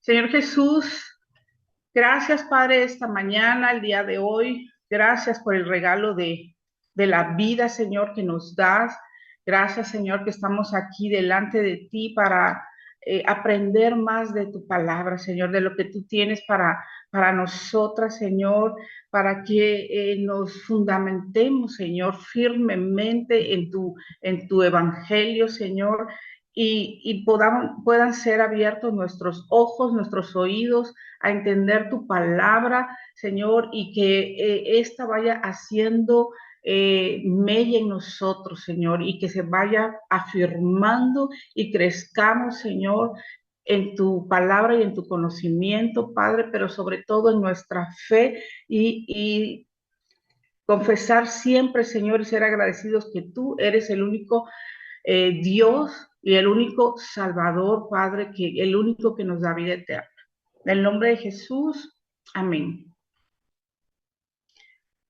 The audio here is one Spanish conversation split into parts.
Señor Jesús, gracias, Padre, esta mañana, el día de hoy. Gracias por el regalo de la vida, Señor, que nos das. Gracias, Señor, que estamos aquí delante de ti para aprender más de tu palabra, Señor, de lo que tú tienes para nosotras, Señor, para que nos fundamentemos, Señor, firmemente en tu evangelio, Señor, y puedan ser abiertos nuestros ojos, nuestros oídos, a entender tu palabra, Señor, y que esta vaya haciendo mella en nosotros, Señor, y que se vaya afirmando y crezcamos, Señor, en tu palabra y en tu conocimiento, Padre, pero sobre todo en nuestra fe y confesar siempre, Señor, y ser agradecidos que tú eres el único Dios y el único Salvador, Padre, que el único que nos da vida eterna. En el nombre de Jesús, amén.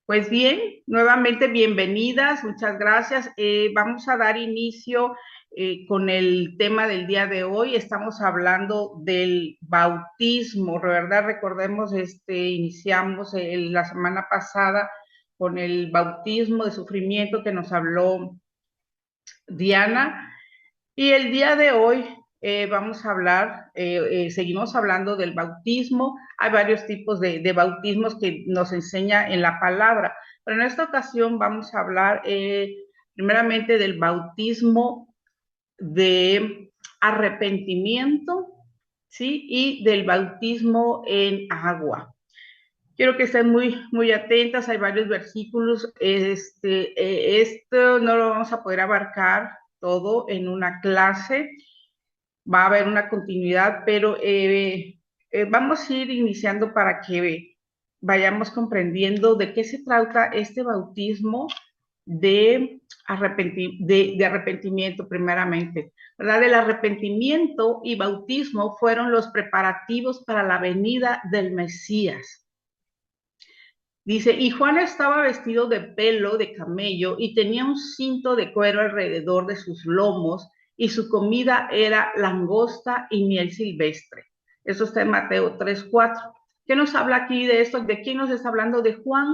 Pues bien, nuevamente bienvenidas, muchas gracias. Vamos a dar inicio con el tema del día de hoy. Estamos hablando del bautismo, ¿verdad? Recordemos, iniciamos la semana pasada con el bautismo de sufrimiento que nos habló Diana. Y el día de hoy vamos a hablar, seguimos hablando del bautismo. Hay varios tipos de bautismos que nos enseña en la palabra, pero en esta ocasión vamos a hablar primeramente del bautismo de arrepentimiento, ¿sí? Y del bautismo en agua. Quiero que estén muy atentas, hay varios versículos. Esto no lo vamos a poder abarcar todo en una clase, va a haber una continuidad, pero vamos a ir iniciando para que vayamos comprendiendo de qué se trata este bautismo de arrepentimiento primeramente, ¿verdad? El arrepentimiento y bautismo fueron los preparativos para la venida del Mesías. Dice, y Juan estaba vestido de pelo de camello y tenía un cinto de cuero alrededor de sus lomos y su comida era langosta y miel silvestre. Eso está en Mateo 3:4. ¿Qué nos habla aquí de esto? ¿De quién nos está hablando? De Juan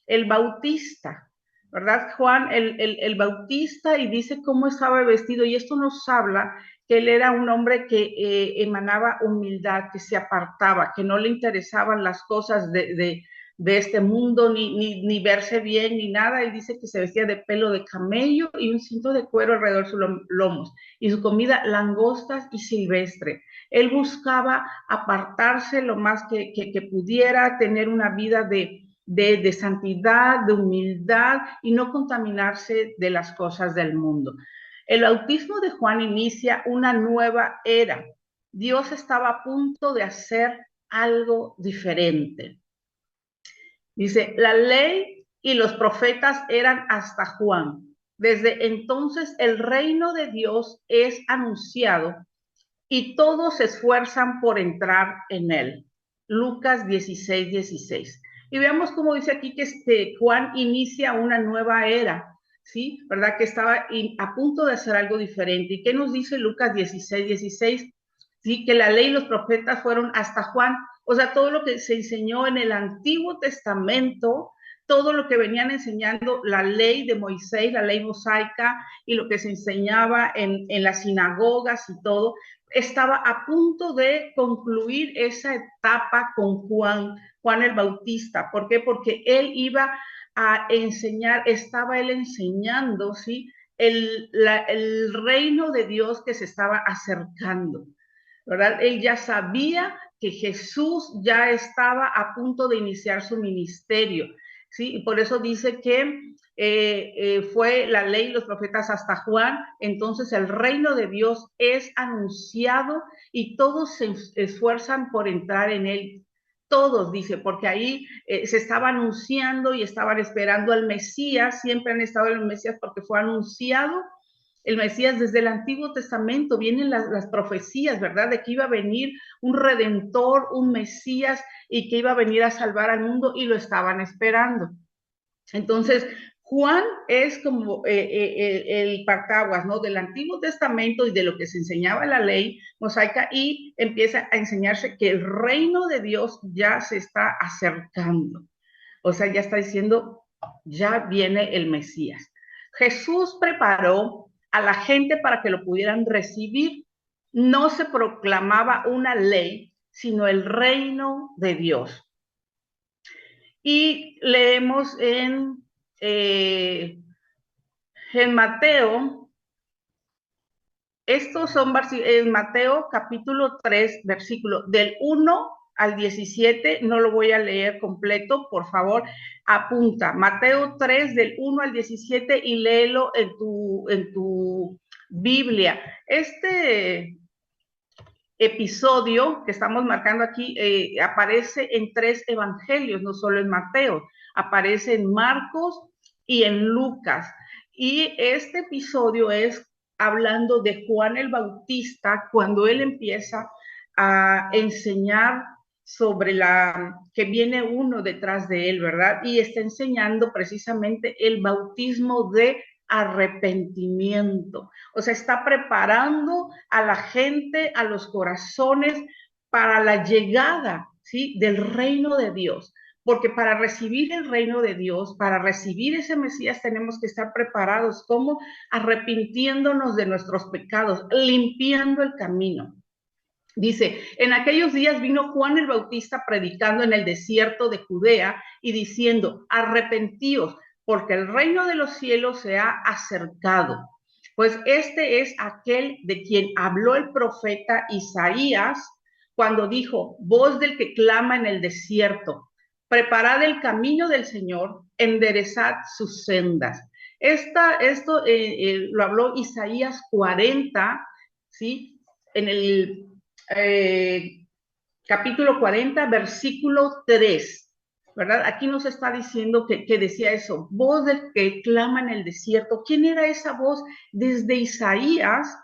el Bautista, ¿verdad? Juan el Bautista, y dice cómo estaba vestido, y esto nos habla que él era un hombre que emanaba humildad, que se apartaba, que no le interesaban las cosas de este mundo, ni verse bien, ni nada. Él dice que se vestía de pelo de camello y un cinto de cuero alrededor de sus lomos, y su comida langostas y silvestre. Él buscaba apartarse lo más que pudiera, tener una vida de santidad, de humildad, y no contaminarse de las cosas del mundo. El bautismo de Juan inicia una nueva era. Dios estaba a punto de hacer algo diferente. Dice, la ley y los profetas eran hasta Juan. Desde entonces el reino de Dios es anunciado y todos se esfuerzan por entrar en él. Lucas 16:16. Y veamos cómo dice aquí que Juan inicia una nueva era, ¿sí? ¿Verdad? Que estaba a punto de hacer algo diferente. ¿Y qué nos dice Lucas 16:16? Sí, que la ley y los profetas fueron hasta Juan. O sea, todo lo que se enseñó en el Antiguo Testamento, todo lo que venían enseñando la ley de Moisés, la ley mosaica, y lo que se enseñaba en las sinagogas y todo, estaba a punto de concluir esa etapa con Juan el Bautista. ¿Por qué? Porque él iba a enseñar, estaba él enseñando, ¿sí? El reino de Dios que se estaba acercando, ¿verdad? Él ya sabía que Jesús ya estaba a punto de iniciar su ministerio, ¿sí? Y por eso dice que fue la ley y los profetas hasta Juan. Entonces el reino de Dios es anunciado y todos se esfuerzan por entrar en él. Todos, dice, porque ahí se estaba anunciando y estaban esperando al Mesías. Siempre han estado en el Mesías porque fue anunciado el Mesías desde el Antiguo Testamento. Vienen las profecías, ¿verdad? De que iba a venir un redentor, un Mesías, y que iba a venir a salvar al mundo, y lo estaban esperando. Entonces, Juan es como el partaguas, ¿no? Del Antiguo Testamento y de lo que se enseñaba en la ley mosaica, y empieza a enseñarse que el reino de Dios ya se está acercando. O sea, ya está diciendo, ya viene el Mesías. Jesús preparó a la gente para que lo pudieran recibir. No se proclamaba una ley, sino el reino de Dios. Y leemos en Mateo, estos son en Mateo capítulo 3, versículo del 1 al 17, no lo voy a leer completo, por favor, apunta, Mateo 3 del 1 al 17 y léelo en tu Biblia. Este episodio que estamos marcando aquí aparece en 3 evangelios, no solo en Mateo, aparece en Marcos y en Lucas. Y este episodio es hablando de Juan el Bautista, cuando él empieza a enseñar sobre que viene uno detrás de él, ¿verdad? Y está enseñando precisamente el bautismo de arrepentimiento. O sea, está preparando a la gente, a los corazones para la llegada, ¿sí? Del reino de Dios. Porque para recibir el reino de Dios, para recibir ese Mesías, tenemos que estar preparados, como arrepintiéndonos de nuestros pecados, limpiando el camino. Dice, en aquellos días vino Juan el Bautista predicando en el desierto de Judea y diciendo, arrepentíos, porque el reino de los cielos se ha acercado. Pues este es aquel de quien habló el profeta Isaías cuando dijo, voz del que clama en el desierto, preparad el camino del Señor, enderezad sus sendas. Esto lo habló Isaías 40, ¿sí? En el capítulo 40, versículo 3, ¿verdad? Aquí nos está diciendo que decía eso, voz del que clama en el desierto. ¿Quién era esa voz? Desde Isaías,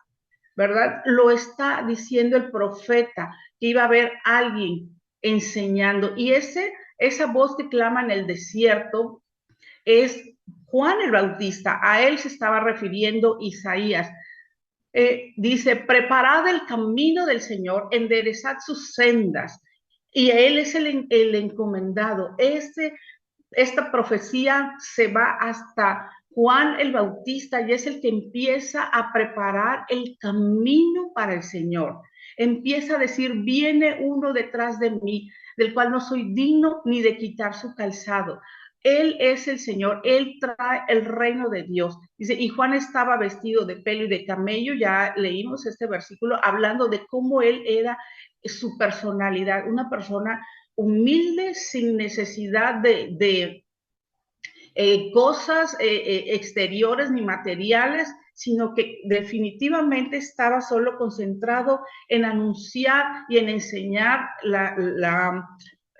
¿verdad? Lo está diciendo el profeta, que iba a haber alguien enseñando. Y esa voz que clama en el desierto es Juan el Bautista. A él se estaba refiriendo Isaías. Dice, preparad el camino del Señor, enderezad sus sendas. Y él es el encomendado. Esta profecía se va hasta Juan el Bautista y es el que empieza a preparar el camino para el Señor. Empieza a decir, viene uno detrás de mí, del cual no soy digno ni de quitar su calzado. Él es el Señor, Él trae el reino de Dios. Dice, y Juan estaba vestido de pelo y de camello, ya leímos este versículo, hablando de cómo él era su personalidad, una persona humilde, sin necesidad de cosas exteriores ni materiales, sino que definitivamente estaba solo concentrado en anunciar y en enseñar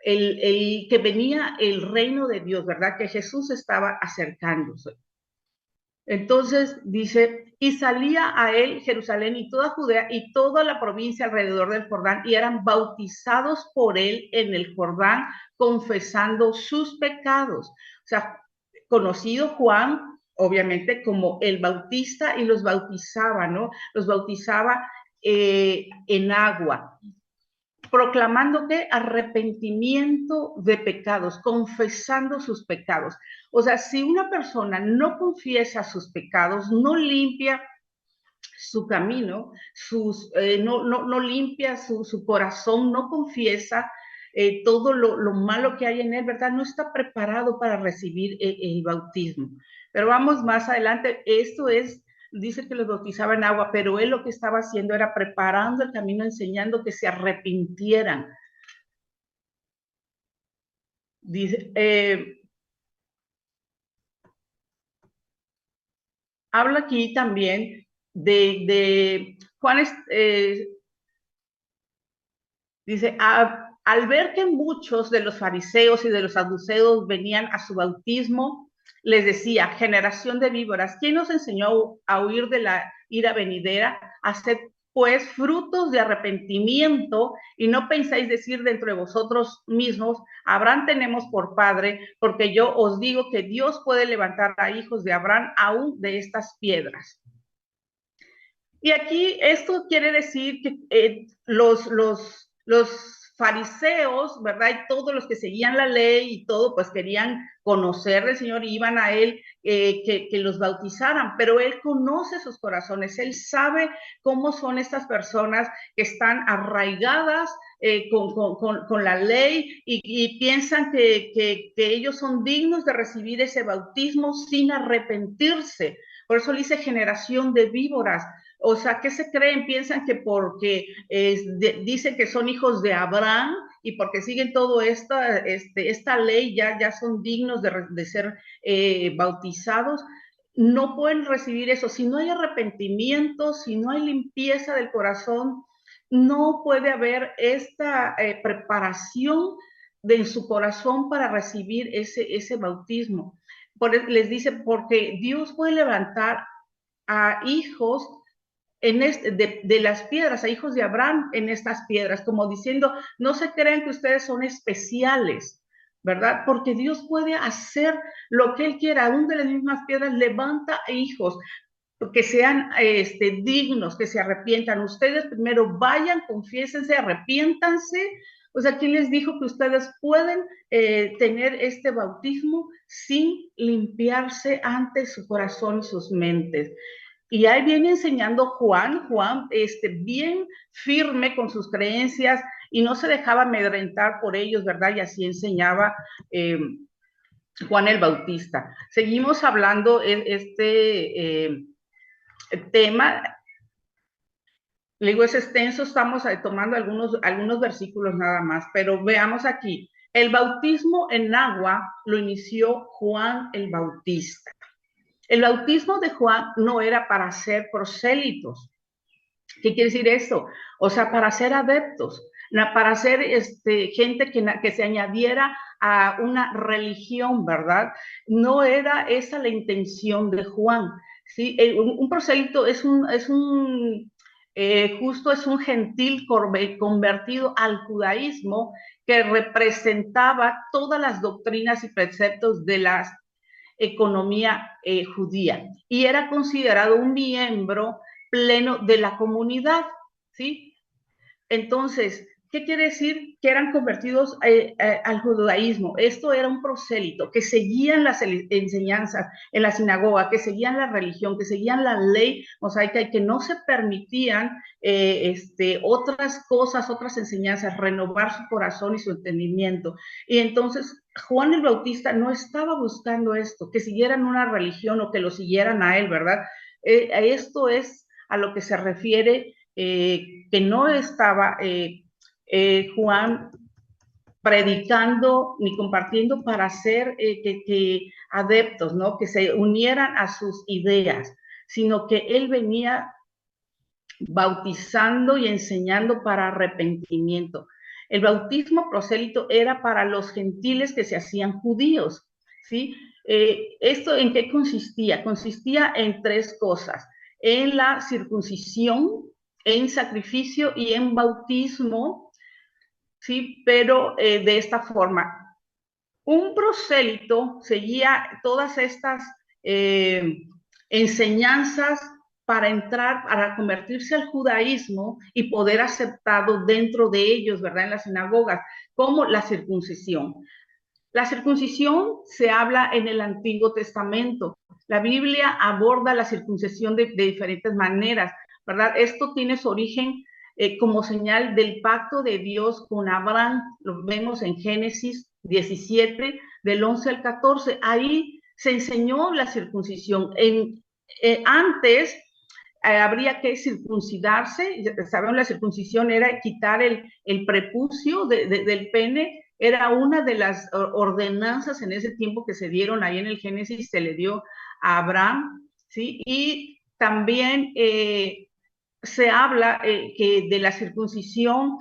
que venía el reino de Dios, ¿verdad? Que Jesús estaba acercándose. Entonces dice, y salía a él Jerusalén y toda Judea y toda la provincia alrededor del Jordán, y eran bautizados por él en el Jordán, confesando sus pecados. O sea, conocido Juan, obviamente, como el Bautista, y los bautizaba, ¿no? Los bautizaba en agua, proclamando que arrepentimiento de pecados, confesando sus pecados. O sea, si una persona no confiesa sus pecados, no limpia su camino, no limpia su corazón, no confiesa todo lo malo que hay en él, ¿verdad? No está preparado para recibir el bautismo. Pero vamos más adelante, dice que los bautizaba en agua, pero él lo que estaba haciendo era preparando el camino, enseñando que se arrepintieran. Dice, habla aquí también de Juan, dice, al ver que muchos de los fariseos y de los saduceos venían a su bautismo, les decía, generación de víboras, ¿quién nos enseñó a huir de la ira venidera? Haced pues frutos de arrepentimiento, y no pensáis decir dentro de vosotros mismos, Abraham tenemos por padre, porque yo os digo que Dios puede levantar a hijos de Abraham aún de estas piedras. Y aquí esto quiere decir que los fariseos, ¿verdad? Y todos los que seguían la ley y todo, pues querían conocer al Señor y iban a Él que los bautizaran, pero Él conoce sus corazones, Él sabe cómo son estas personas que están arraigadas con la ley y piensan que ellos son dignos de recibir ese bautismo sin arrepentirse. Por eso le dice generación de víboras. O sea, ¿qué se creen? Piensan que porque dicen que son hijos de Abraham y porque siguen todo esta ley ya son dignos de ser bautizados. No pueden recibir eso. Si no hay arrepentimiento, si no hay limpieza del corazón, no puede haber esta preparación en su corazón para recibir ese bautismo. Les dice, porque Dios puede levantar a hijos de las piedras, a hijos de Abraham en estas piedras, como diciendo, no se crean que ustedes son especiales, ¿verdad? Porque Dios puede hacer lo que Él quiera, aún de las mismas piedras levanta hijos que sean dignos, que se arrepientan. Ustedes primero vayan, confiésense, arrepiéntanse. O sea, ¿quién les dijo que ustedes pueden tener este bautismo sin limpiarse ante su corazón y sus mentes? Y ahí viene enseñando Juan, bien firme con sus creencias y no se dejaba amedrentar por ellos, ¿verdad? Y así enseñaba Juan el Bautista. Seguimos hablando tema, le digo, es extenso, estamos tomando algunos versículos nada más, pero veamos aquí. El bautismo en agua lo inició Juan el Bautista. El bautismo de Juan no era para ser prosélitos. ¿Qué quiere decir eso? O sea, para ser adeptos, para ser gente que se añadiera a una religión, ¿verdad? No era esa la intención de Juan. ¿Sí? Un prosélito justo es un gentil convertido al judaísmo que representaba todas las doctrinas y preceptos de la economía judía y era considerado un miembro pleno de la comunidad, ¿sí? Entonces, ¿qué quiere decir? Que eran convertidos al judaísmo. Esto era un prosélito, que seguían las enseñanzas en la sinagoga, que seguían la religión, que seguían la ley mosaica y que no se permitían otras cosas, otras enseñanzas, renovar su corazón y su entendimiento. Y entonces Juan el Bautista no estaba buscando esto, que siguieran una religión o que lo siguieran a él, ¿verdad? Esto es a lo que se refiere que no estaba Juan predicando ni compartiendo para ser que adeptos, ¿no? Que se unieran a sus ideas, sino que él venía bautizando y enseñando para arrepentimiento. El bautismo prosélito era para los gentiles que se hacían judíos, ¿sí? ¿Esto en qué consistía? Consistía en tres cosas: en la circuncisión, en sacrificio y en bautismo, ¿sí? Pero de esta forma, un prosélito seguía todas estas enseñanzas para entrar, para convertirse al judaísmo y poder aceptado dentro de ellos, ¿verdad? En las sinagogas, como la circuncisión. La circuncisión se habla en el Antiguo Testamento. La Biblia aborda la circuncisión de diferentes maneras, ¿verdad? Esto tiene su origen como señal del pacto de Dios con Abraham. Lo vemos en Génesis 17, del 11 al 14. Ahí se enseñó la circuncisión. Antes habría que circuncidarse. Sabemos, la circuncisión era quitar el prepucio del pene. Era una de las ordenanzas en ese tiempo que se dieron ahí en el Génesis, se le dio a Abraham, ¿sí? Y también se habla que de la circuncisión,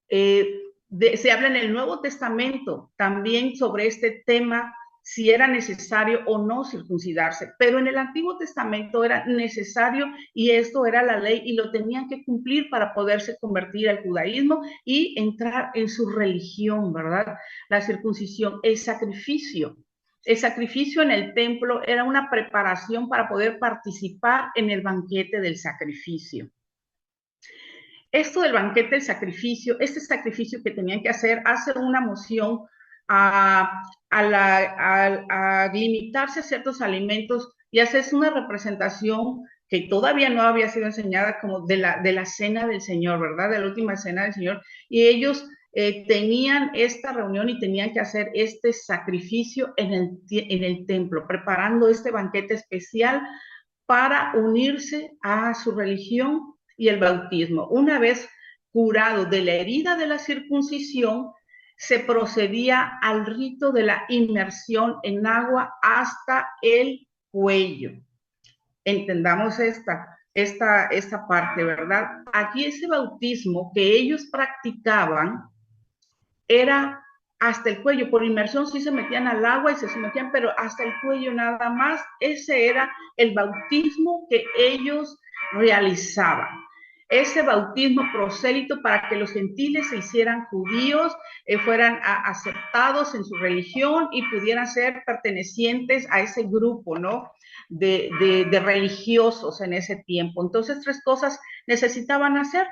se habla en el Nuevo Testamento también sobre este tema, si era necesario o no circuncidarse, pero en el Antiguo Testamento era necesario y esto era la ley y lo tenían que cumplir para poderse convertir al judaísmo y entrar en su religión, ¿verdad? La circuncisión, el sacrificio. El sacrificio en el templo era una preparación para poder participar en el banquete del sacrificio. Esto del banquete del sacrificio, este sacrificio que tenían que hacer, hace una moción a limitarse a ciertos alimentos y hace una representación que todavía no había sido enseñada como de la cena del Señor, ¿verdad? De la última cena del Señor. Y ellos tenían esta reunión y tenían que hacer este sacrificio en el templo, preparando este banquete especial para unirse a su religión y el bautismo. Una vez curado de la herida de la circuncisión, se procedía al rito de la inmersión en agua hasta el cuello. Entendamos esta parte, ¿verdad? Aquí ese bautismo que ellos practicaban era hasta el cuello. Por inmersión sí se metían al agua y se sometían, pero hasta el cuello nada más. Ese era el bautismo que ellos realizaban. Ese bautismo prosélito para que los gentiles se hicieran judíos, fueran aceptados en su religión y pudieran ser pertenecientes a ese grupo, ¿no? De religiosos en ese tiempo. Entonces, 3 cosas necesitaban hacer: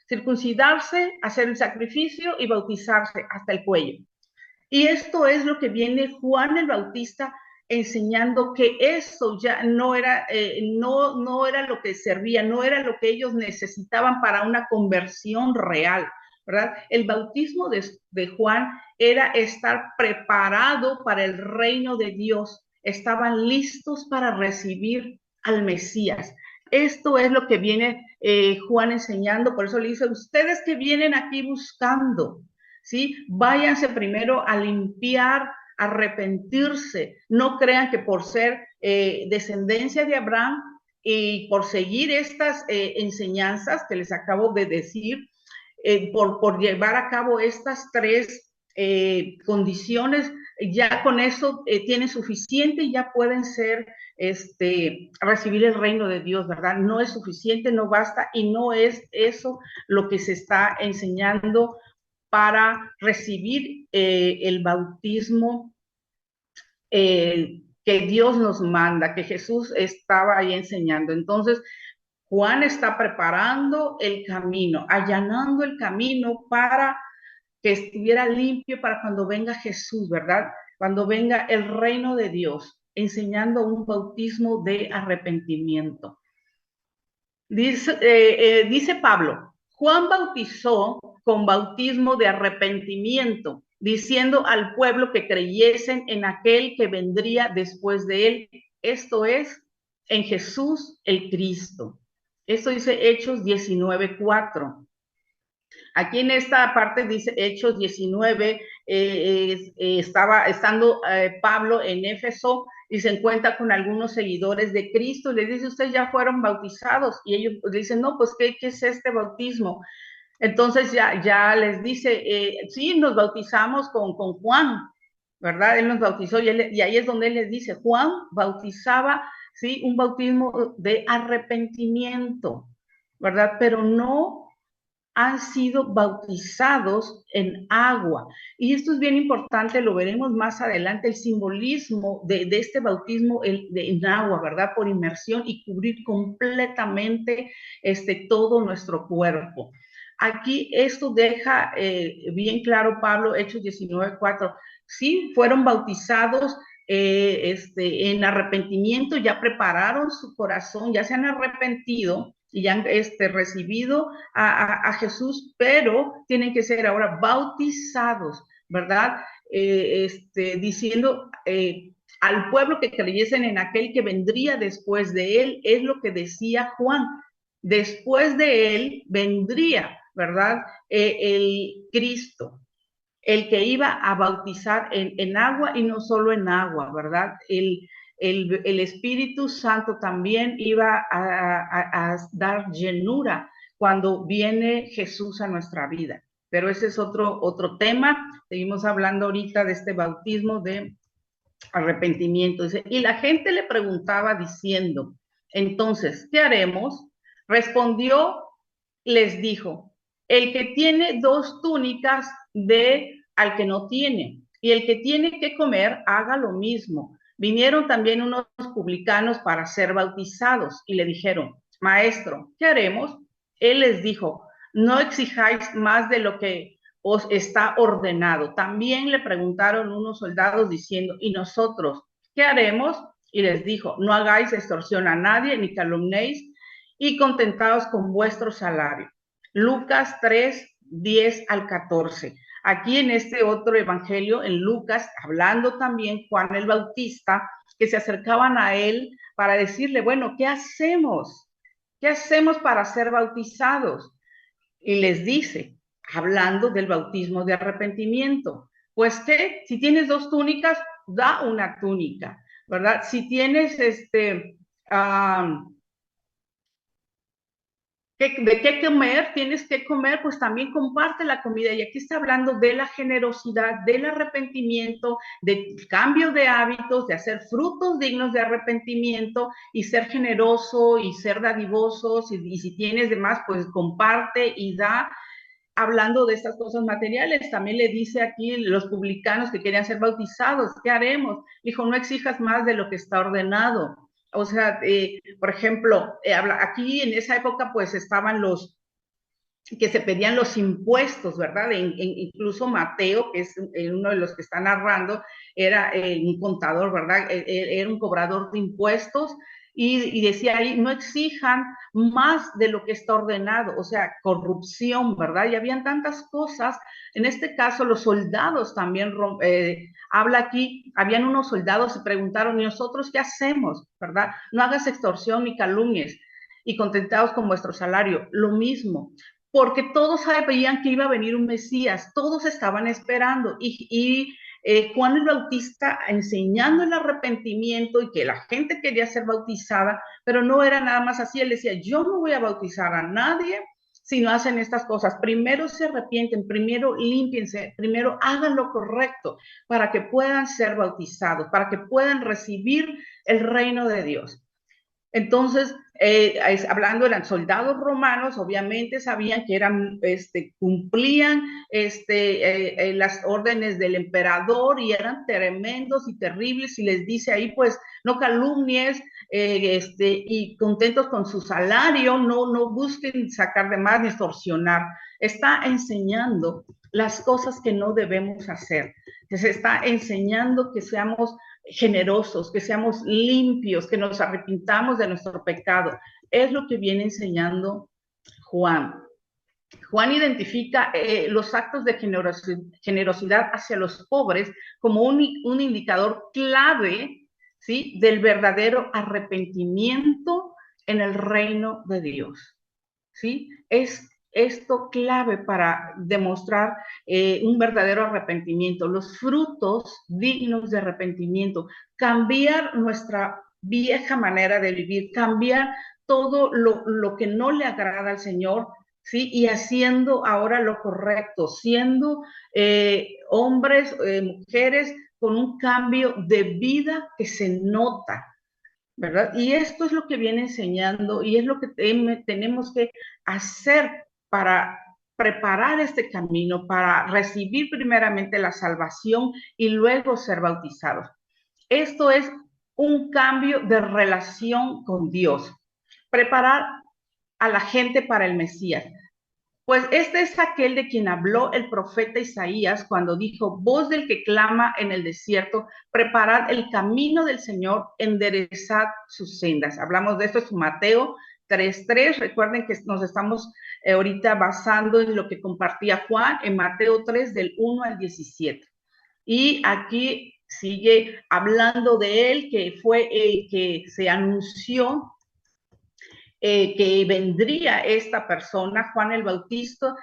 circuncidarse, hacer el sacrificio y bautizarse hasta el cuello. Y esto es lo que viene Juan el Bautista enseñando, que eso ya no era, no era lo que servía, no era lo que ellos necesitaban para una conversión real, ¿verdad? El bautismo de Juan era estar preparado para el reino de Dios, estaban listos para recibir al Mesías. Esto es lo que viene Juan enseñando, por eso le dice: ustedes que vienen aquí buscando, ¿sí? Váyanse primero a limpiar, a arrepentirse. No crean que por ser descendencia de Abraham y por seguir estas enseñanzas que les acabo de decir, por llevar a cabo estas 3 condiciones, ya con eso tienen suficiente y ya pueden ser, recibir el reino de Dios, ¿verdad? No es suficiente, no basta, y no es eso lo que se está enseñando para recibir el bautismo que Dios nos manda, que Jesús estaba ahí enseñando. Entonces, Juan está preparando el camino, allanando el camino para que estuviera limpio para cuando venga Jesús, ¿verdad? Cuando venga el reino de Dios, enseñando un bautismo de arrepentimiento. Dice Pablo: Juan bautizó con bautismo de arrepentimiento, diciendo al pueblo que creyesen en aquel que vendría después de él, esto es, en Jesús el Cristo. Esto dice Hechos 19:4. Aquí en esta parte dice Hechos 19, estando Pablo en Éfeso y se encuentra con algunos seguidores de Cristo, y le dice: ustedes ya fueron bautizados, y ellos dicen: no, pues ¿qué es este bautismo? Entonces ya les dice: sí, nos bautizamos con Juan, ¿verdad? Él nos bautizó, y ahí es donde él les dice: Juan bautizaba, sí, un bautismo de arrepentimiento, ¿verdad? Pero no han sido bautizados en agua. Y esto es bien importante, lo veremos más adelante, el simbolismo de este bautismo en agua, ¿verdad? Por inmersión y cubrir completamente todo nuestro cuerpo. Aquí esto deja bien claro Pablo, Hechos 19:4. Sí, fueron bautizados en arrepentimiento, ya prepararon su corazón, ya se han arrepentido y ya han recibido a Jesús, pero tienen que ser ahora bautizados, ¿verdad? Diciendo al pueblo que creyesen en aquel que vendría después de él, es lo que decía Juan. Después de él vendría, ¿verdad? El Cristo, el que iba a bautizar en agua, y no solo en agua, ¿verdad? El Espíritu Santo también iba a dar llenura cuando viene Jesús a nuestra vida. Pero ese es otro tema. Seguimos hablando ahorita de este bautismo de arrepentimiento. Dice, y la gente le preguntaba diciendo, entonces, ¿qué haremos? Respondió, les dijo, el que tiene 2 túnicas dé al que no tiene, y el que tiene que comer haga lo mismo. Vinieron también unos publicanos para ser bautizados y le dijeron, maestro, ¿qué haremos? Él les dijo, no exijáis más de lo que os está ordenado. También le preguntaron unos soldados diciendo, ¿y nosotros qué haremos? Y les dijo, no hagáis extorsión a nadie ni calumnéis y contentados con vuestro salario. Lucas 3, 10 al 14. Aquí en este otro evangelio, en Lucas, hablando también Juan el Bautista, que se acercaban a él para decirle, bueno, ¿qué hacemos? ¿Qué hacemos para ser bautizados? Y les dice, hablando del bautismo de arrepentimiento, pues que si tienes 2 túnicas, da una túnica, ¿verdad? Si tienes de qué comer, tienes que comer, pues también comparte la comida. Y aquí está hablando de la generosidad, del arrepentimiento, del cambio de hábitos, de hacer frutos dignos de arrepentimiento y ser generoso y ser dadivosos. Y si tienes de más, pues comparte y da. Hablando de estas cosas materiales, también le dice aquí los publicanos que querían ser bautizados, ¿qué haremos? Dijo, no exijas más de lo que está ordenado. O sea, por ejemplo, aquí en esa época pues estaban los que se pedían los impuestos, ¿verdad? Incluso Mateo, que es uno de los que está narrando, era un contador, ¿verdad? Era un cobrador de impuestos y decía ahí, no exijan más de lo que está ordenado, o sea, corrupción, ¿verdad? Y habían tantas cosas. En este caso, los soldados también, habla aquí, habían unos soldados y preguntaron, ¿y nosotros qué hacemos? ¿Verdad? No hagas extorsión ni calumnies y contentados con vuestro salario. Lo mismo, porque todos sabían que iba a venir un Mesías, todos estaban esperando y Juan el Bautista enseñando el arrepentimiento y que la gente quería ser bautizada, pero no era nada más así. Él decía, yo no voy a bautizar a nadie si no hacen estas cosas. Primero se arrepienten, primero límpiense, primero hagan lo correcto para que puedan ser bautizados, para que puedan recibir el reino de Dios. Entonces, hablando eran soldados romanos, obviamente sabían que eran, cumplían las órdenes del emperador y eran tremendos y terribles. Y les dice ahí, pues, no calumnies y contentos con su salario, no busquen sacar de más ni extorsionar. Está enseñando las cosas que no debemos hacer. Se está enseñando que seamos generosos, que seamos limpios, que nos arrepintamos de nuestro pecado. Es lo que viene enseñando Juan. Juan identifica los actos de generosidad hacia los pobres como un indicador clave, ¿sí?, del verdadero arrepentimiento en el reino de Dios. ¿Sí? Es esto clave para demostrar un verdadero arrepentimiento, los frutos dignos de arrepentimiento, cambiar nuestra vieja manera de vivir, cambiar todo lo que no le agrada al Señor, ¿sí? Y haciendo ahora lo correcto, siendo hombres, mujeres con un cambio de vida que se nota, ¿verdad? Y esto es lo que viene enseñando y es lo que tenemos que hacer para preparar este camino, para recibir primeramente la salvación y luego ser bautizados. Esto es un cambio de relación con Dios, preparar a la gente para el Mesías. Pues este es aquel de quien habló el profeta Isaías cuando dijo, voz del que clama en el desierto, preparad el camino del Señor, enderezad sus sendas. Hablamos de esto en Mateo 3:3. Recuerden que nos estamos ahorita basando en lo que compartía Juan en Mateo 3 del 1 al 17. Y aquí sigue hablando de él, que fue el que se anunció que vendría esta persona, Juan el Bautista,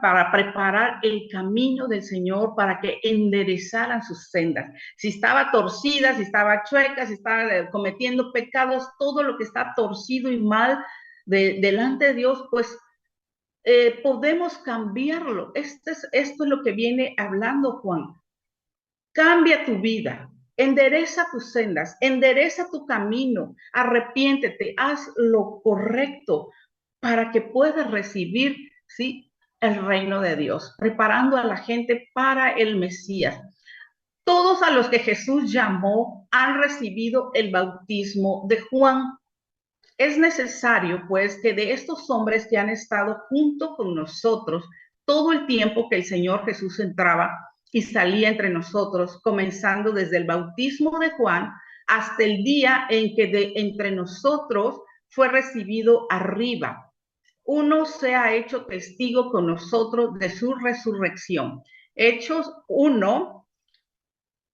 para preparar el camino del Señor, para que enderezaran sus sendas. Si estaba torcida, si estaba chueca, si estaba cometiendo pecados, todo lo que está torcido y mal delante de Dios, pues podemos cambiarlo. Esto es lo que viene hablando Juan. Cambia tu vida. endereza tus sendas, endereza tu camino, arrepiéntete, haz lo correcto para que puedas recibir, ¿sí?, el reino de Dios, preparando a la gente para el Mesías. Todos a los que Jesús llamó han recibido el bautismo de Juan. Es necesario, pues, que de estos hombres que han estado junto con nosotros todo el tiempo que el Señor Jesús entraba y salía entre nosotros, comenzando desde el bautismo de Juan hasta el día en que de entre nosotros fue recibido arriba, uno se ha hecho testigo con nosotros de su resurrección. Hechos 1,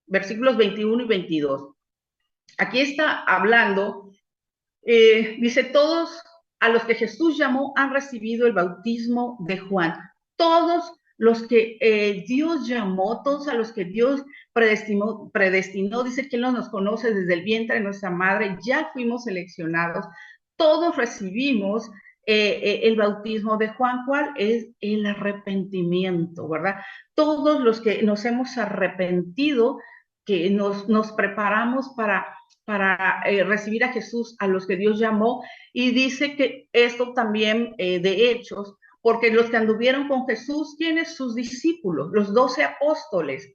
versículos 21 y 22. Aquí está hablando, dice, todos a los que Jesús llamó han recibido el bautismo de Juan. Todos los que Dios llamó, todos a los que Dios predestinó, dice que Él nos conoce desde el vientre de nuestra madre, ya fuimos seleccionados, todos recibimos el bautismo de Juan. ¿Cuál es? El arrepentimiento, ¿verdad? Todos los que nos hemos arrepentido, que nos preparamos para recibir a Jesús, a los que Dios llamó, y dice que esto también de Hechos, porque los que anduvieron con Jesús, ¿quiénes? Sus discípulos, los 12 apóstoles.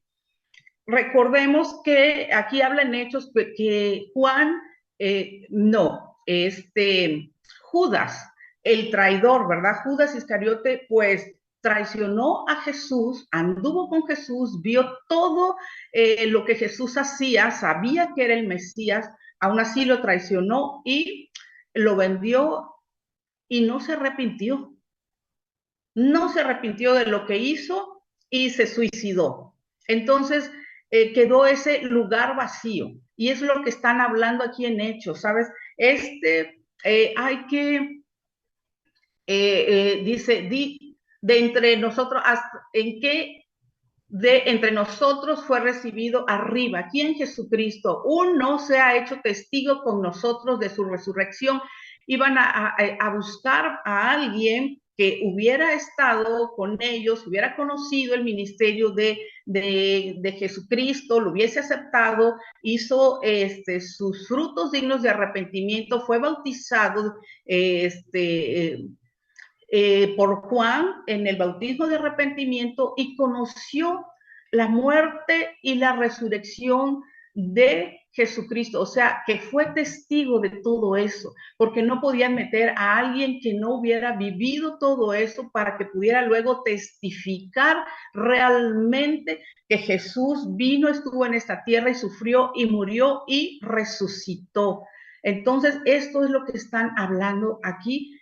Recordemos que aquí habla en Hechos que Juan, Judas, el traidor, ¿verdad? Judas Iscariote, pues traicionó a Jesús, anduvo con Jesús, vio todo lo que Jesús hacía, sabía que era el Mesías, aún así lo traicionó y lo vendió y no se arrepintió. No se arrepintió de lo que hizo y se suicidó. Entonces quedó ese lugar vacío. Y es lo que están hablando aquí en Hechos, ¿sabes? Hay que, dice, de entre nosotros, ¿en qué de entre nosotros fue recibido arriba? ¿Quién? Jesucristo. Uno se ha hecho testigo con nosotros de su resurrección. Iban a buscar a alguien que hubiera estado con ellos, hubiera conocido el ministerio de Jesucristo, lo hubiese aceptado, hizo sus frutos dignos de arrepentimiento, fue bautizado por Juan en el bautismo de arrepentimiento y conoció la muerte y la resurrección de Jesucristo, o sea, que fue testigo de todo eso, porque no podían meter a alguien que no hubiera vivido todo eso para que pudiera luego testificar realmente que Jesús vino, estuvo en esta tierra y sufrió y murió y resucitó. Entonces, esto es lo que están hablando aquí.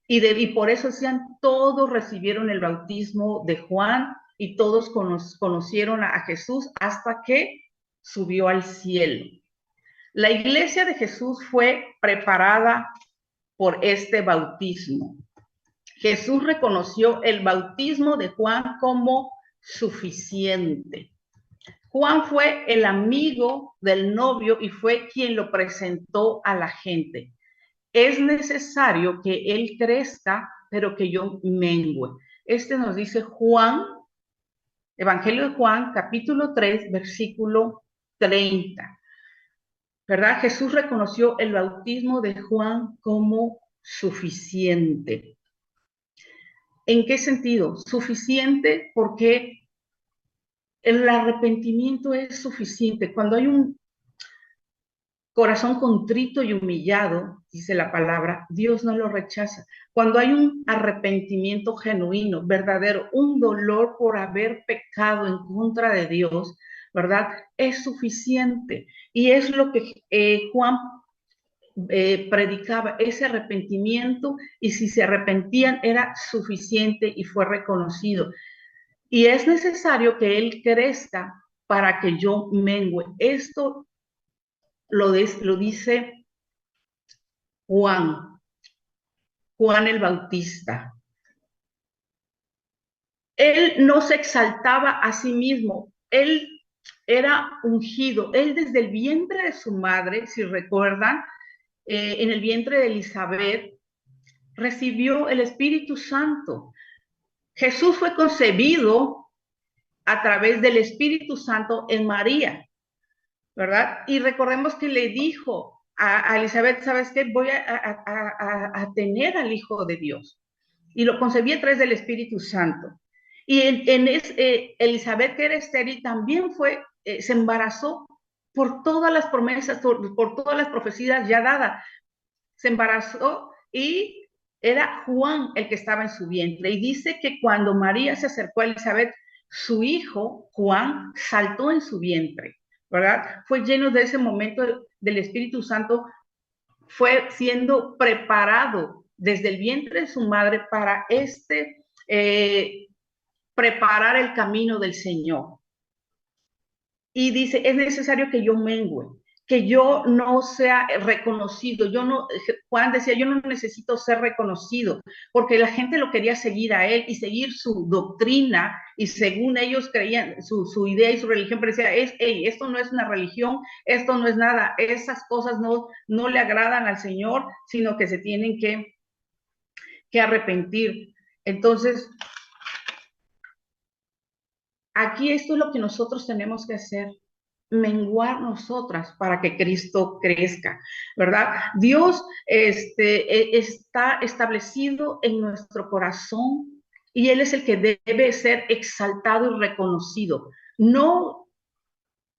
Y por eso decían, todos recibieron el bautismo de Juan y todos conocieron a Jesús hasta que subió al cielo. La iglesia de Jesús fue preparada por este bautismo. Jesús reconoció el bautismo de Juan como suficiente. Juan fue el amigo del novio y fue quien lo presentó a la gente. Es necesario que él crezca, pero que yo mengue. Nos dice Juan, Evangelio de Juan, capítulo 3, versículo 30. ¿Verdad? Jesús reconoció el bautismo de Juan como suficiente. ¿En qué sentido? Suficiente porque el arrepentimiento es suficiente. Cuando hay un corazón contrito y humillado, dice la palabra, Dios no lo rechaza. Cuando hay un arrepentimiento genuino, verdadero, un dolor por haber pecado en contra de Dios, ¿verdad? Es suficiente. Y es lo que Juan predicaba, ese arrepentimiento, y si se arrepentían era suficiente y fue reconocido. Y es necesario que Él crezca para que yo mengue. Esto lo dice Juan el Bautista. Él no se exaltaba a sí mismo, él era ungido, él desde el vientre de su madre, si recuerdan, en el vientre de Elizabeth, recibió el Espíritu Santo. Jesús fue concebido a través del Espíritu Santo en María. ¿verdad? Y recordemos que le dijo a Elizabeth, ¿sabes qué? Voy a tener al Hijo de Dios. Y lo concebí a través del Espíritu Santo. Y Elizabeth, que era estéril, también se embarazó por todas las promesas, por todas las profecías ya dadas. Se embarazó y era Juan el que estaba en su vientre. Y dice que cuando María se acercó a Elizabeth, su hijo Juan saltó en su vientre, ¿verdad? Fue lleno de ese momento del Espíritu Santo, fue siendo preparado desde el vientre de su madre para preparar el camino del Señor. Y dice, es necesario que yo mengüe, que yo no sea reconocido. Juan decía, yo no necesito ser reconocido, porque la gente lo quería seguir a él y seguir su doctrina, y según ellos creían, su idea y su religión, pero decía, esto no es una religión, esto no es nada, esas cosas no le agradan al Señor, sino que se tienen que arrepentir. Entonces, aquí esto es lo que nosotros tenemos que hacer, menguar nosotras para que Cristo crezca, ¿verdad? Dios está establecido en nuestro corazón y Él es el que debe ser exaltado y reconocido. No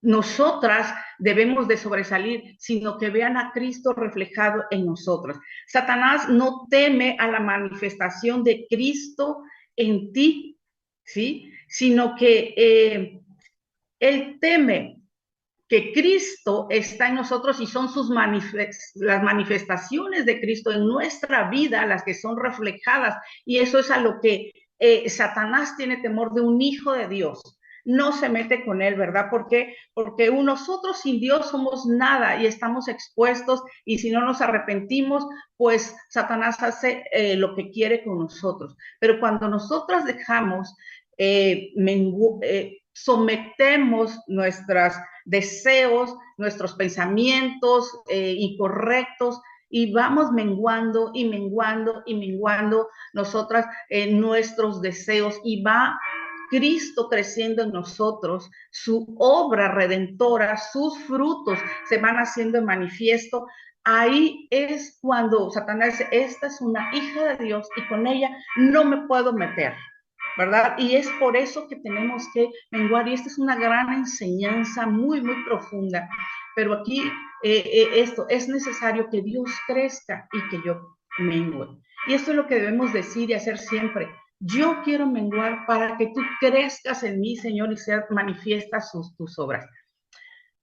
nosotras debemos de sobresalir, sino que vean a Cristo reflejado en nosotras. Satanás no teme a la manifestación de Cristo en ti, ¿sí? Sino que él teme que Cristo está en nosotros y son las manifestaciones de Cristo en nuestra vida las que son reflejadas. Y eso es a lo que Satanás tiene temor de un hijo de Dios. No se mete con él, ¿verdad? Porque nosotros sin Dios somos nada y estamos expuestos, y si no nos arrepentimos, pues Satanás hace lo que quiere con nosotros. Pero cuando nosotras dejamos, sometemos nuestros deseos, nuestros pensamientos incorrectos, y vamos menguando y menguando y menguando nosotras nuestros deseos, y va Cristo creciendo en nosotros, su obra redentora, sus frutos se van haciendo en manifiesto. Ahí es cuando Satanás dice, esta es una hija de Dios y con ella no me puedo meter, ¿verdad? Y es por eso que tenemos que menguar, y esta es una gran enseñanza muy, muy profunda, pero aquí esto, es necesario que Dios crezca y que yo mengue. Y esto es lo que debemos decir y hacer siempre. Yo quiero menguar para que tú crezcas en mí, Señor, y sean manifiestas tus obras.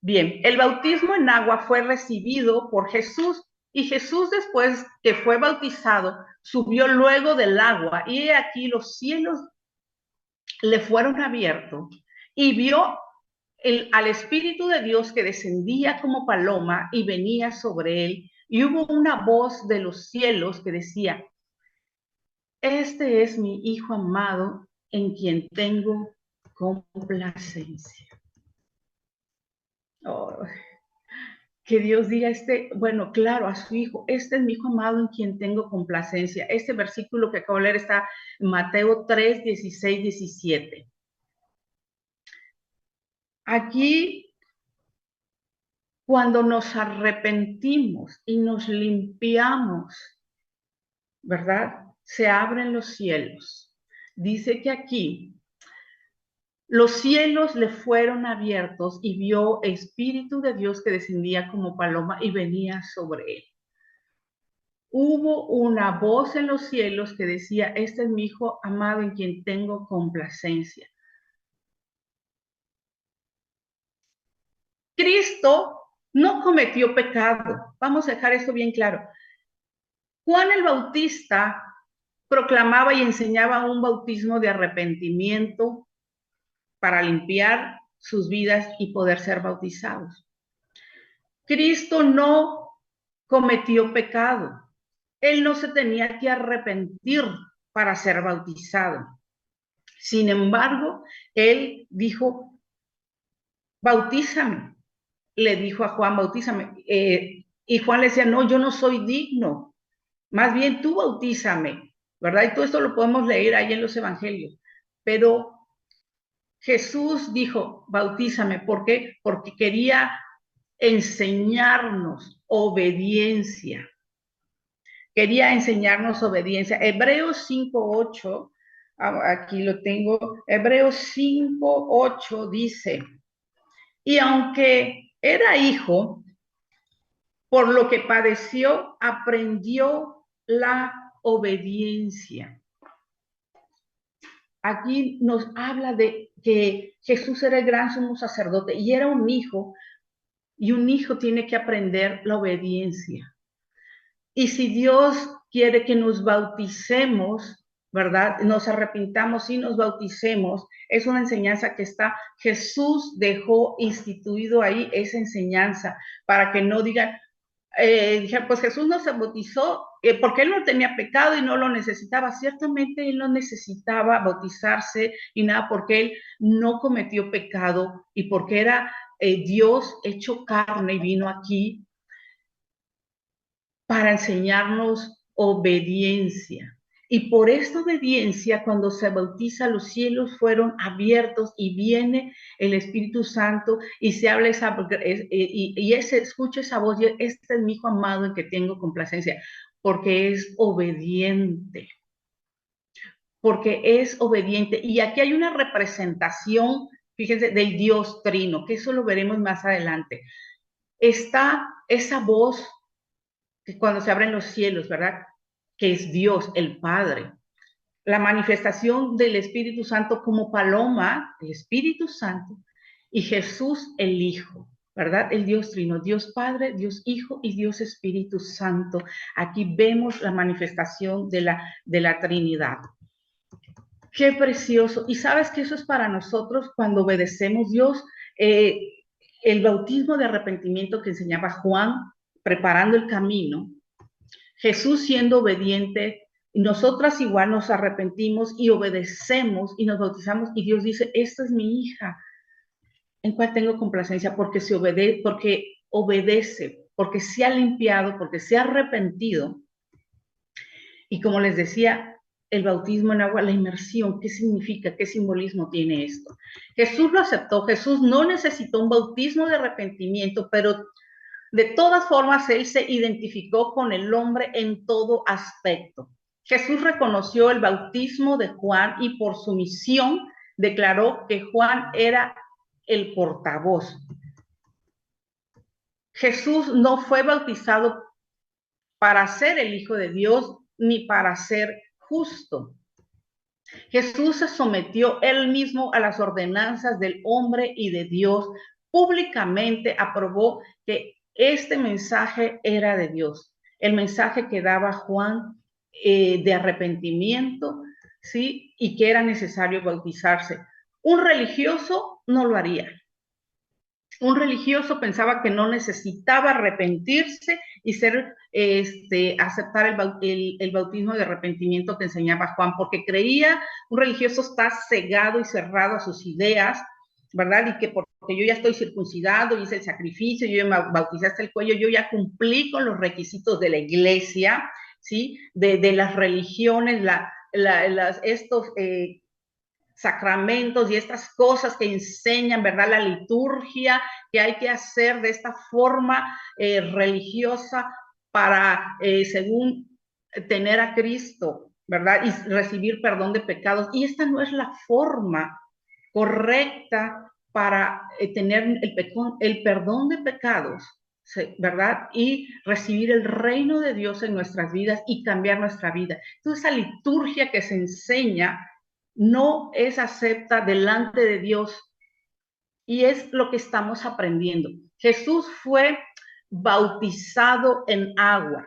Bien, el bautismo en agua fue recibido por Jesús, y Jesús, después que fue bautizado, subió luego del agua, y aquí los cielos le fueron abiertos y vio al Espíritu de Dios que descendía como paloma y venía sobre él, y hubo una voz de los cielos que decía, este es mi Hijo amado en quien tengo complacencia. Oh, que Dios diga bueno, claro, a su Hijo, este es mi Hijo amado en quien tengo complacencia. Este versículo que acabo de leer está en Mateo 3, 16, 17. Aquí, cuando nos arrepentimos y nos limpiamos, ¿verdad? Se abren los cielos. Dice que aquí los cielos le fueron abiertos y vio Espíritu de Dios que descendía como paloma y venía sobre él. Hubo una voz en los cielos que decía, este es mi Hijo amado en quien tengo complacencia. Cristo no cometió pecado. Vamos a dejar esto bien claro. Juan el Bautista proclamaba y enseñaba un bautismo de arrepentimiento para limpiar sus vidas y poder ser bautizados. Cristo no cometió pecado. Él no se tenía que arrepentir para ser bautizado. Sin embargo, él dijo, bautízame. Le dijo a Juan, bautízame. Y Juan le decía, no, yo no soy digno. Más bien tú bautízame, ¿verdad? Y todo esto lo podemos leer ahí en los evangelios. Pero Jesús dijo, bautízame. ¿Por qué? Porque quería enseñarnos obediencia. Quería enseñarnos obediencia. Hebreos 5:8, aquí lo tengo. Hebreos 5:8 dice, y aunque era hijo, por lo que padeció, aprendió la obediencia. Aquí nos habla de que Jesús era el gran sumo sacerdote y era un hijo, y un hijo tiene que aprender la obediencia. Y si Dios quiere que nos bauticemos, ¿verdad? Nos arrepintamos y nos bauticemos, es una enseñanza que está, Jesús dejó instituido ahí esa enseñanza para que no digan, pues Jesús no se bautizó porque él no tenía pecado y no lo necesitaba. Ciertamente él no necesitaba bautizarse y nada, porque él no cometió pecado y porque era Dios hecho carne y vino aquí para enseñarnos obediencia. Y por esta obediencia, cuando se bautiza, los cielos fueron abiertos y viene el Espíritu Santo y se habla esa, y escucha esa voz, y este es mi hijo amado en que tengo complacencia, porque es obediente. Porque es obediente. Y aquí hay una representación, fíjense, del Dios Trino, que eso lo veremos más adelante. Está esa voz que cuando se abren los cielos, ¿verdad? Que es Dios, el Padre. La manifestación del Espíritu Santo como paloma, el Espíritu Santo, y Jesús el Hijo, ¿verdad? El Dios Trino, Dios Padre, Dios Hijo y Dios Espíritu Santo. Aquí vemos la manifestación de la Trinidad. Qué precioso. Y sabes que eso es para nosotros cuando obedecemos Dios. El bautismo de arrepentimiento que enseñaba Juan, preparando el camino, Jesús siendo obediente, nosotras igual nos arrepentimos y obedecemos y nos bautizamos y Dios dice, esta es mi hija, en cual tengo complacencia, porque obedece, porque se ha limpiado, porque se ha arrepentido. Y como les decía, el bautismo en agua, la inmersión, ¿qué significa? ¿Qué simbolismo tiene esto? Jesús lo aceptó, Jesús no necesitó un bautismo de arrepentimiento, pero de todas formas, él se identificó con el hombre en todo aspecto. Jesús reconoció el bautismo de Juan y por su misión declaró que Juan era el portavoz. Jesús no fue bautizado para ser el Hijo de Dios ni para ser justo. Jesús se sometió él mismo a las ordenanzas del hombre y de Dios. Públicamente aprobó que este mensaje era de Dios, el mensaje que daba Juan de arrepentimiento, ¿sí? Y que era necesario bautizarse. Un religioso no lo haría. Un religioso pensaba que no necesitaba arrepentirse y aceptar el bautismo de arrepentimiento que enseñaba Juan, porque creía, un religioso está cegado y cerrado a sus ideas, ¿verdad? Y que porque yo ya estoy circuncidado, hice el sacrificio, yo me bauticé hasta el cuello, yo ya cumplí con los requisitos de la iglesia, ¿sí? De las religiones, estos sacramentos y estas cosas que enseñan, ¿verdad? La liturgia que hay que hacer de esta forma religiosa para, según tener a Cristo, ¿verdad? Y recibir perdón de pecados. Y esta no es la forma correcta para tener el perdón de pecados, ¿verdad? Y recibir el reino de Dios en nuestras vidas y cambiar nuestra vida. Entonces, esa liturgia que se enseña no es acepta delante de Dios y es lo que estamos aprendiendo. Jesús fue bautizado en agua.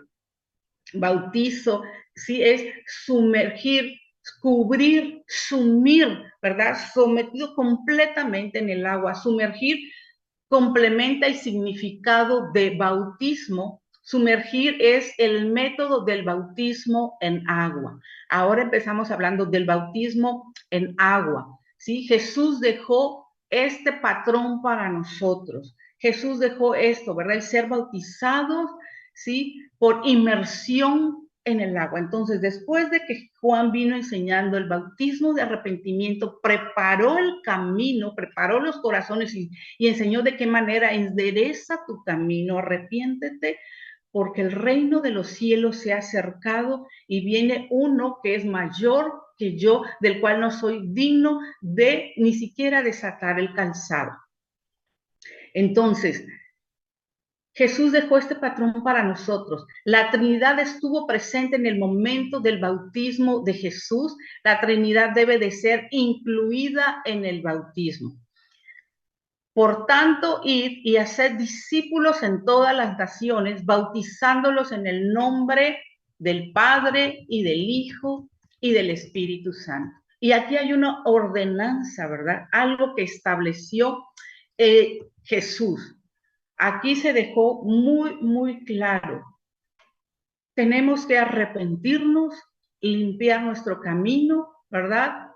Bautizo, sí, es sumergir, cubrir, sumir, ¿verdad? Sometido completamente en el agua. Sumergir complementa el significado de bautismo. Sumergir es el método del bautismo en agua. Ahora empezamos hablando del bautismo en agua, ¿sí? Jesús dejó este patrón para nosotros. Jesús dejó esto, ¿verdad? El ser bautizados, ¿sí? Por inmersión en el agua. Entonces, después de que Juan vino enseñando el bautismo de arrepentimiento, preparó el camino, preparó los corazones y enseñó de qué manera endereza tu camino, arrepiéntete, porque el reino de los cielos se ha acercado y viene uno que es mayor que yo, del cual no soy digno de ni siquiera desatar el calzado. Entonces, Jesús dejó este patrón para nosotros. La Trinidad estuvo presente en el momento del bautismo de Jesús. La Trinidad debe de ser incluida en el bautismo. Por tanto, id y haced discípulos en todas las naciones, bautizándolos en el nombre del Padre y del Hijo y del Espíritu Santo. Y aquí hay una ordenanza, ¿verdad? Algo que estableció Jesús. Aquí se dejó muy, muy claro. Tenemos que arrepentirnos, limpiar nuestro camino, ¿verdad?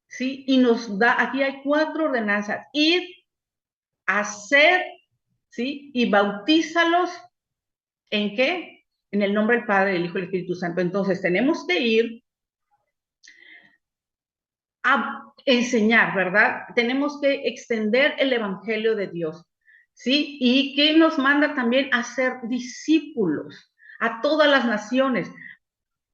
Sí, y nos da, aquí hay 4 ordenanzas. Ir, hacer, ¿sí? Y bautízalos, ¿en qué? En el nombre del Padre, del Hijo y del Espíritu Santo. Entonces, tenemos que ir a enseñar, ¿verdad? Tenemos que extender el Evangelio de Dios, ¿sí? Y que nos manda también a ser discípulos a todas las naciones.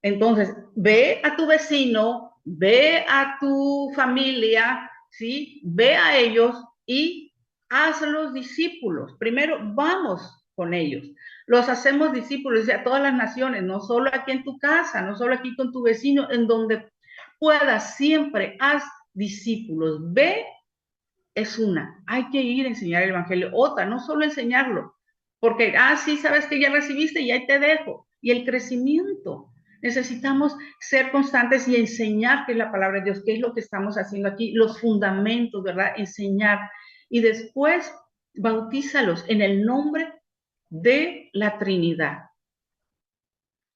Entonces, ve a tu vecino, ve a tu familia, ¿sí? Ve a ellos y hazlos discípulos. Primero, vamos con ellos. Los hacemos discípulos a todas las naciones, no solo aquí en tu casa, no solo aquí con tu vecino, en donde puedas, siempre haz discípulos. Ve, es una. Hay que ir a enseñar el evangelio. Otra, no solo enseñarlo, porque, sí, sabes que ya recibiste y ahí te dejo. Y el crecimiento. Necesitamos ser constantes y enseñar qué es la palabra de Dios, qué es lo que estamos haciendo aquí, los fundamentos, ¿verdad? Enseñar. Y después, bautízalos en el nombre de la Trinidad.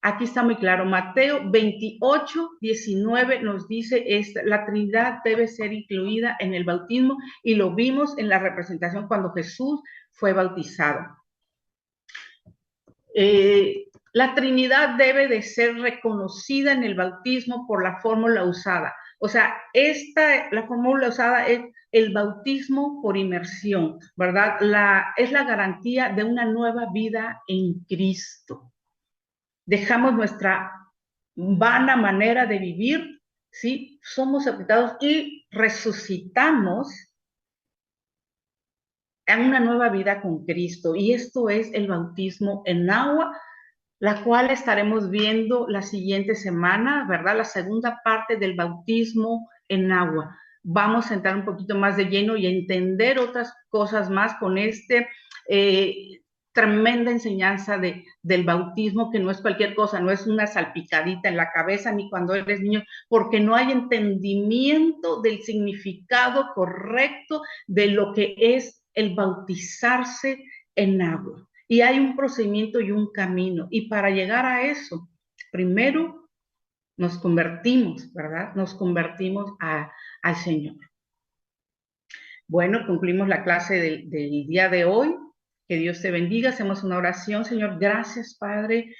Aquí está muy claro, Mateo 28, 19 nos dice esta, la Trinidad debe ser incluida en el bautismo y lo vimos en la representación cuando Jesús fue bautizado. La Trinidad debe de ser reconocida en el bautismo por la fórmula usada. O sea, la fórmula usada es el bautismo por inmersión, ¿verdad? Es la garantía de una nueva vida en Cristo. Dejamos nuestra vana manera de vivir, ¿sí? Somos sepultados y resucitamos en una nueva vida con Cristo. Y esto es el bautismo en agua, la cual estaremos viendo la siguiente semana, ¿verdad? La segunda parte del bautismo en agua. Vamos a entrar un poquito más de lleno y a entender otras cosas más con tremenda enseñanza del bautismo, que no es cualquier cosa, no es una salpicadita en la cabeza ni cuando eres niño, porque no hay entendimiento del significado correcto de lo que es el bautizarse en agua. Y hay un procedimiento y un camino. Y para llegar a eso, primero nos convertimos, ¿verdad? Nos convertimos al Señor. Bueno, concluimos la clase del día de hoy. Que Dios te bendiga. Hacemos una oración, Señor. Gracias, Padre,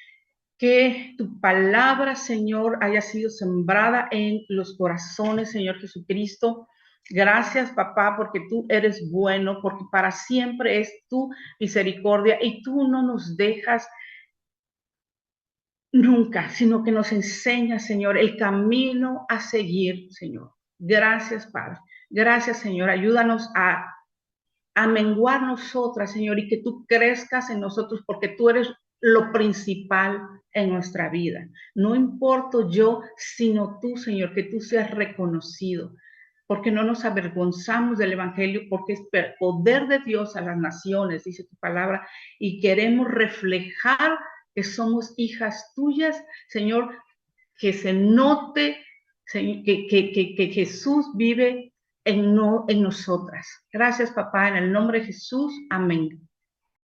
que tu palabra, Señor, haya sido sembrada en los corazones, Señor Jesucristo. Gracias, papá, porque tú eres bueno, porque para siempre es tu misericordia y tú no nos dejas nunca, sino que nos enseñas, Señor, el camino a seguir, Señor. Gracias, Padre. Gracias, Señor. Ayúdanos a menguar nosotras, Señor, y que tú crezcas en nosotros, porque tú eres lo principal en nuestra vida. No importo yo, sino tú, Señor, que tú seas reconocido, porque no nos avergonzamos del Evangelio, porque es poder de Dios a las naciones, dice tu palabra, y queremos reflejar que somos hijas tuyas, Señor, que se note que Jesús vive en nosotras. Gracias, papá, en el nombre de Jesús. Amén.